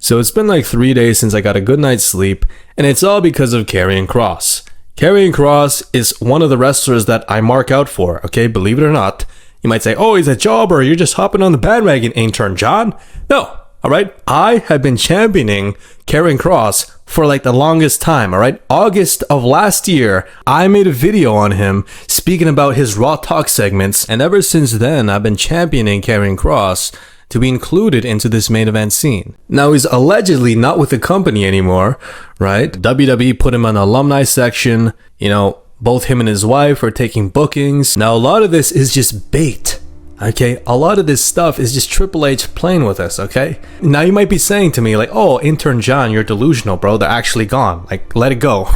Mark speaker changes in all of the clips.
Speaker 1: So it's been like 3 days since I got a good night's sleep, and it's all because of Karrion Kross. Karrion Kross is one of the wrestlers that I mark out for, okay? Believe it or not. You might say, oh, he's a jobber, you're just hopping on the bandwagon, Intern John. No, alright? I have been championing Karrion Kross for like the longest time, alright? August of last year, I made a video on him speaking about his Raw Talk segments, and ever since then, I've been championing Karrion Kross to be included into this main event scene. Now, he's allegedly not with the company anymore, right? WWE put him on the alumni section, you know, both him and his wife are taking bookings. Now, a lot of this is just bait, okay? A lot of this stuff is just Triple H playing with us, okay? Now, you might be saying to me, like, oh, Intern John, you're delusional, bro. They're actually gone. Like, let it go.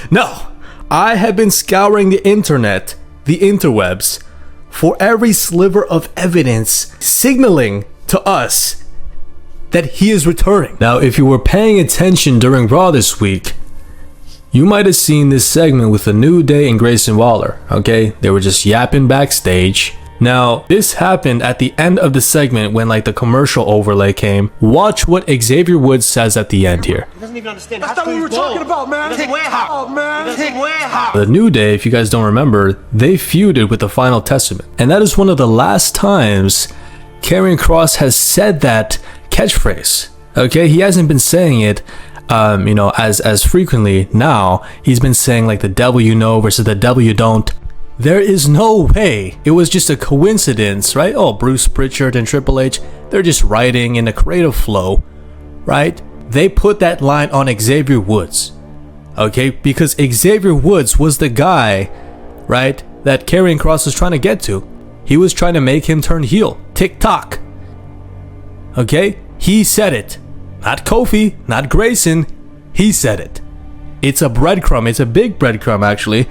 Speaker 1: No, I have been scouring the internet, the interwebs, for every sliver of evidence signaling to us that he is returning. Now, if you were paying attention during Raw this week, you might have seen this segment with The New Day and Grayson Waller, okay? They were just yapping backstage. Now, this happened at the end of the segment when like the commercial overlay came. Watch what Xavier Woods says at the end here.
Speaker 2: He doesn't even understand.
Speaker 3: That's not what we were talking about, man.
Speaker 2: He doesn't wear hop.
Speaker 3: Oh, man.
Speaker 2: He doesn't wear hop.
Speaker 1: The New Day, if you guys don't remember, they feuded with the Final Testament. And that is one of the last times Karrion Kross has said that catchphrase, okay? He hasn't been saying it you know, as frequently now. He's been saying like the devil you know versus the devil you don't. There is no way it was just a coincidence, right? Oh, Bruce Pritchard and Triple H, they're just writing in a creative flow, right? They put that line on Xavier Woods, okay? Because Xavier Woods was the guy, right, that Karrion Kross was trying to get to. He was trying to make him turn heel. TikTok. Okay? He said it. Not Kofi, not Grayson. He said it. It's a breadcrumb. It's a big breadcrumb, actually,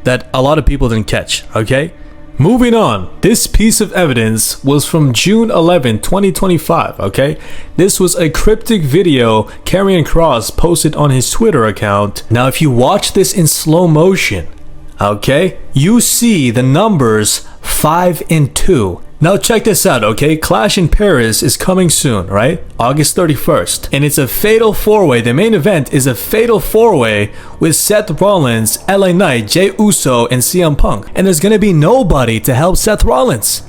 Speaker 1: that a lot of people didn't catch. Okay? Moving on. This piece of evidence was from June 11, 2025. Okay? This was a cryptic video Karrion Kross posted on his Twitter account. Now, if you watch this in slow motion, okay, you see the numbers 5 and 2. Now check this out, okay? Clash in Paris is coming soon, right? August 31st. And it's a fatal 4-way. The main event is a fatal 4-way with Seth Rollins, LA Knight, Jey Uso, and CM Punk. And there's gonna be nobody to help Seth Rollins.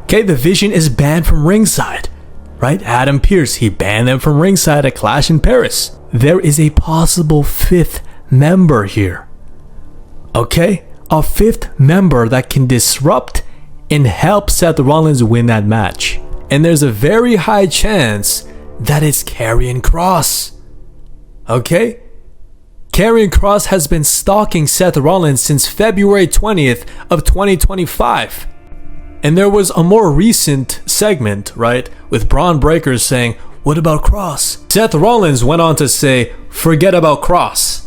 Speaker 1: Okay, the Vision is banned from ringside, right? Adam Pearce, he banned them from ringside at Clash in Paris. There is a possible 5th member here. Okay? A 5th member that can disrupt and help Seth Rollins win that match. And there's a very high chance that it's Karrion Kross. Okay? Karrion Kross has been stalking Seth Rollins since February 20th of 2025. And there was a more recent segment, right, with Braun Breaker saying, what about Kross? Seth Rollins went on to say, forget about Kross.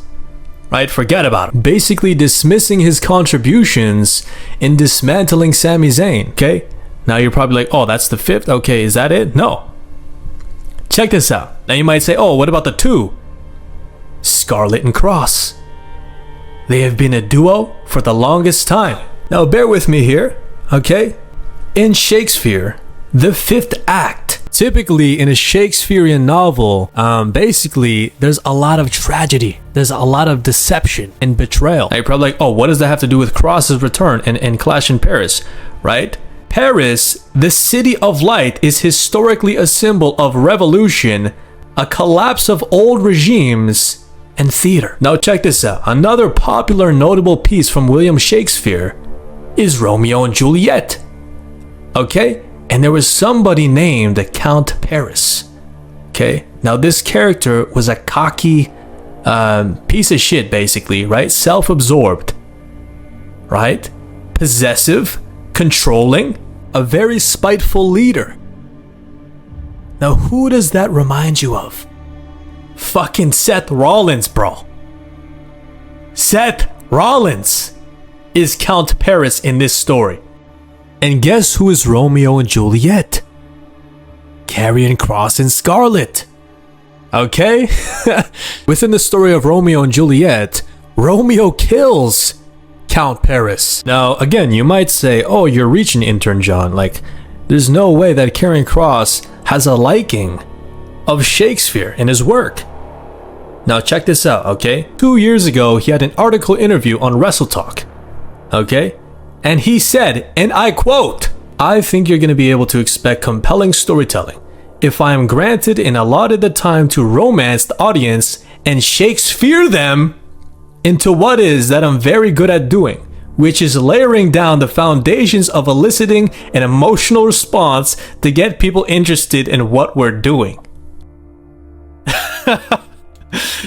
Speaker 1: Right? Forget about him. Basically dismissing his contributions in dismantling Sami Zayn. Okay? Now you're probably like, oh, that's the 5th? Okay, is that it? No. Check this out. Now you might say, oh, what about the 2? Scarlett and Kross. They have been a duo for the longest time. Now bear with me here. Okay? In Shakespeare, the 5th act, typically in a Shakespearean novel, basically there's a lot of tragedy, there's a lot of deception and betrayal. Now you're probably like, oh, what does that have to do with Kross's return and Clash in Paris, right? Paris, the city of light, is historically a symbol of revolution, a collapse of old regimes, and theater. Now check this out. Another popular notable piece from William Shakespeare is Romeo and Juliet. Okay? And there was somebody named Count Paris. Okay? Now this character was a cocky piece of shit, basically, right? Self-absorbed, right? Possessive, controlling, a very spiteful leader. Now who does that remind you of? Fucking Seth Rollins, bro. Seth Rollins is Count Paris in this story. And guess who is Romeo and Juliet? Karrion Kross and Scarlett. Okay? Within the story of Romeo and Juliet, Romeo kills Count Paris. Now, again, you might say, oh, you're reaching, Intern John. Like, there's no way that Karrion Kross has a liking of Shakespeare in his work. Now check this out, okay? 2 years ago, he had an article interview on Wrestle Talk, okay? And he said, and I quote, "I think you're going to be able to expect compelling storytelling if I am granted and allotted the time to romance the audience and Shakespeare them into what is that I'm very good at doing, which is layering down the foundations of eliciting an emotional response to get people interested in what we're doing."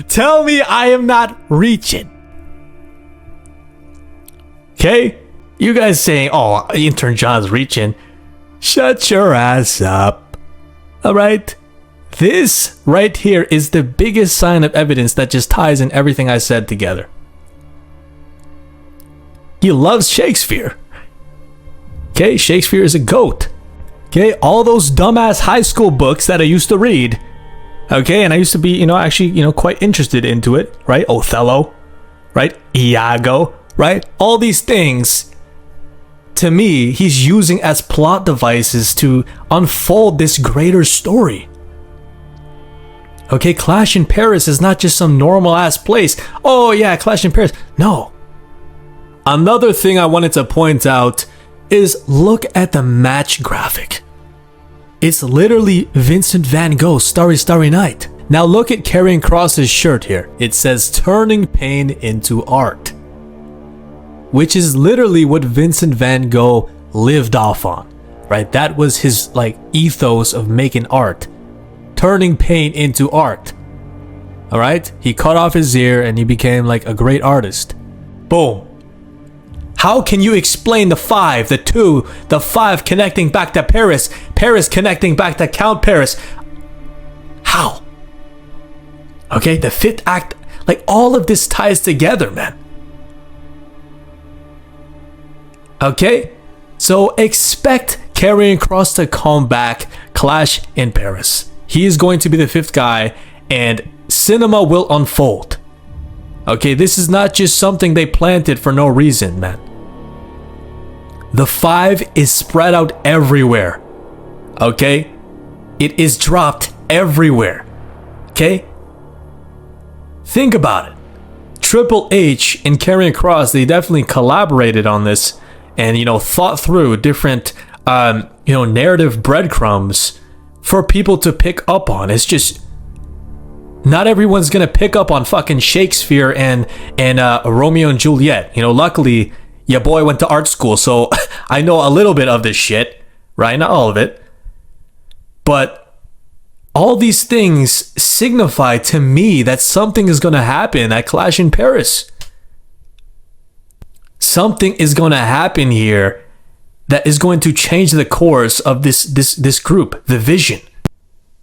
Speaker 1: Tell me I am not reaching. Okay? You guys saying, "Oh, Intern John's reaching." Shut your ass up. Alright? This right here is the biggest sign of evidence that just ties in everything I said together. He loves Shakespeare. Okay? Shakespeare is a goat. Okay? All those dumbass high school books that I used to read. Okay? And I used to be, actually, quite interested into it. Right? Othello. Right? Iago. Right? All these things. To me, he's using as plot devices to unfold this greater story. Okay, Clash in Paris is not just some normal ass place. Oh yeah, Clash in Paris. No. Another thing I wanted to point out is look at the match graphic. It's literally Vincent van Gogh, Starry Starry Night. Now look at Karrion Kross's shirt here. It says turning pain into art, which is literally what Vincent van Gogh lived off on, right? That was his ethos of making art, turning pain into art. All right, he cut off his ear and he became a great artist. Boom. How can you explain the 5, the 2, the 5 connecting back to Paris, Paris connecting back to Count Paris? How? Okay, the 5th act, all of this ties together, man. Okay, so expect Karrion Kross to come back, Clash in Paris. He is going to be the 5th guy, and cinema will unfold. Okay, this is not just something they planted for no reason, man. The 5 is spread out everywhere. Okay, it is dropped everywhere. Okay, think about it. Triple H and Karrion Kross, they definitely collaborated on this. And thought through different narrative breadcrumbs for people to pick up on. It's just not everyone's gonna pick up on fucking Shakespeare and Romeo and Juliet. Luckily your boy went to art school, so I know a little bit of this shit, right? Not all of it, but all these things signify to me that something is gonna happen at Clash in Paris. Something is going to happen here that is going to change the course of this group, the Vision.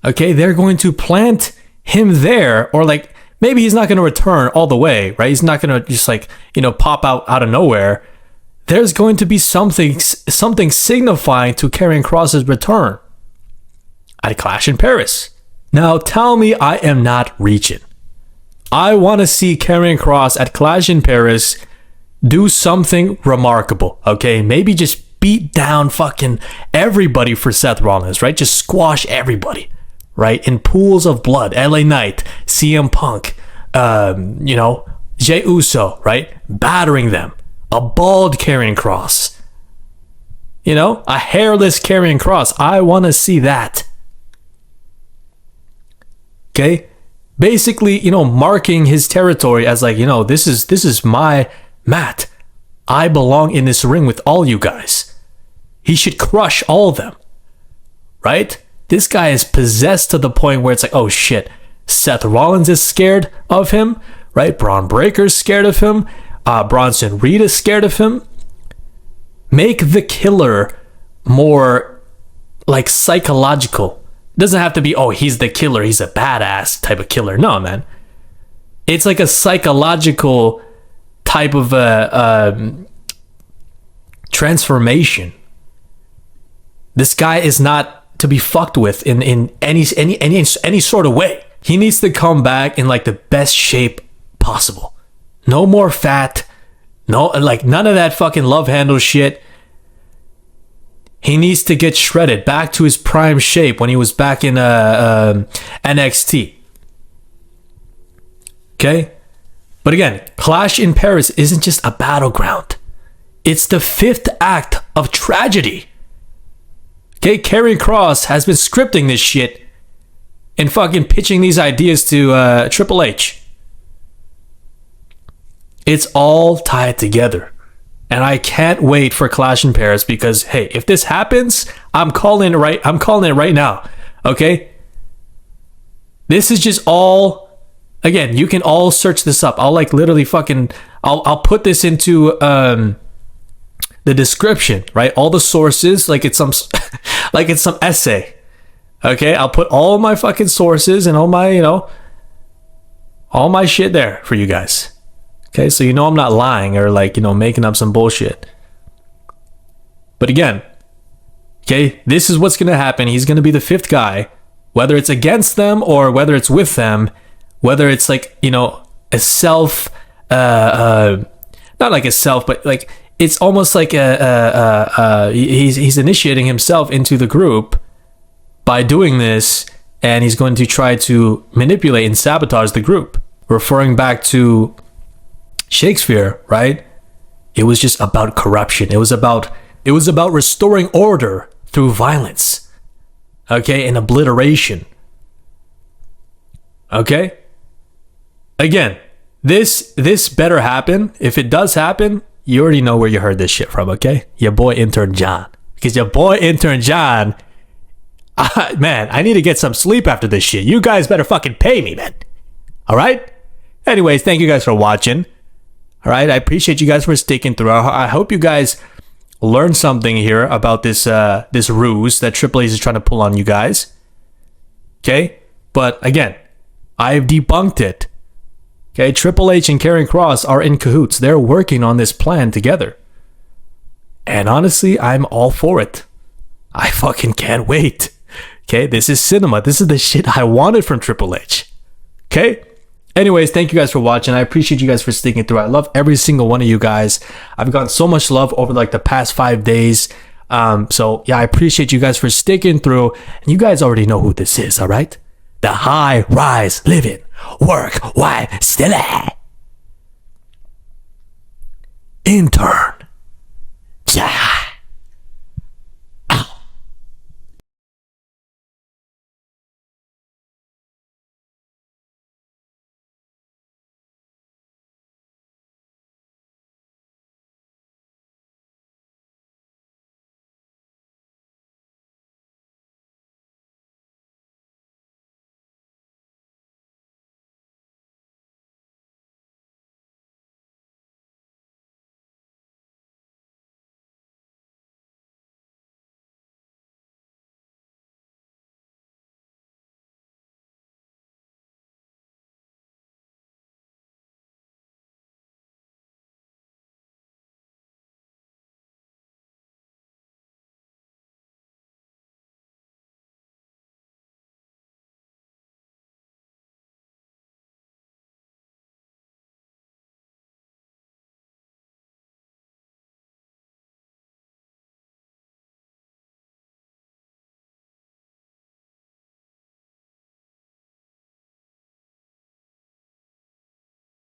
Speaker 1: Okay, they're going to plant him there, or maybe he's not going to return all the way, right? He's not going to just pop out of nowhere. There's going to be something signifying to Karrion Kross's return at Clash in Paris. Now tell me I am not reaching. I want to see Karrion Kross at Clash in Paris do something remarkable, okay? Maybe just beat down fucking everybody for Seth Rollins, right? Just squash everybody, right? In pools of blood. LA Knight, CM Punk, Jey Uso, right? Battering them. A bald Karrion Kross. A hairless Karrion Kross. I want to see that. Okay? Basically, marking his territory as this is my mat. I belong in this ring with all you guys. He should crush all of them. Right? This guy is possessed to the point where it's oh shit, Seth Rollins is scared of him, right? Braun Breaker's scared of him. Bronson Reed is scared of him. Make the killer more psychological. It doesn't have to be, he's the killer, he's a badass type of killer. No, man. It's a psychological type of transformation. This guy is not to be fucked with in any sort of way. He needs to come back in the best shape possible. No more fat. No, none of that fucking love handle shit. He needs to get shredded back to his prime shape when he was back in NXT. Okay? But again, Clash in Paris isn't just a battleground. It's the 5th act of tragedy. Okay? Karrion Kross has been scripting this shit and fucking pitching these ideas to Triple H. It's all tied together. And I can't wait for Clash in Paris because, hey, if this happens, I'm calling it right now. Okay? This is just all, again, you can all search this up. I'll like literally fucking, I'll put this into the description, right? All the sources, like it's some essay. Okay? I'll put all my fucking sources and all my, all my shit there for you guys. Okay, so I'm not lying or like, making up some bullshit. But again, okay, this is what's going to happen. He's going to be the 5th guy, whether it's against them or whether it's with them, whether it's like, a self, not like a self, but like, it's almost like he's initiating himself into the group by doing this, and he's going to try to manipulate and sabotage the group. Referring back to Shakespeare, right? It was just about corruption. It was about restoring order through violence. Okay? And obliteration. Okay? Again, this better happen. If it does happen, you already know where you heard this shit from, okay? Your boy Intern John. Because your boy Intern John, man, I need to get some sleep after this shit. You guys better fucking pay me, man. All right? Anyways, thank you guys for watching. All right, I appreciate you guys for sticking through. I hope you guys learned something here about this this ruse that Triple H is trying to pull on you guys. Okay, but again, I've debunked it. Okay, Triple H and Karrion Kross are in cahoots. They're working on this plan together, and honestly, I'm all for it. I fucking can't wait. Okay, this is cinema. This is the shit I wanted from Triple H. Okay. Anyways, thank you guys for watching. I appreciate you guys for sticking through. I love every single one of you guys. I've gotten so much love over like the past 5 days. So yeah, I appreciate you guys for sticking through. And you guys already know who this is, all right? The high rise living, work, wife, still Intern.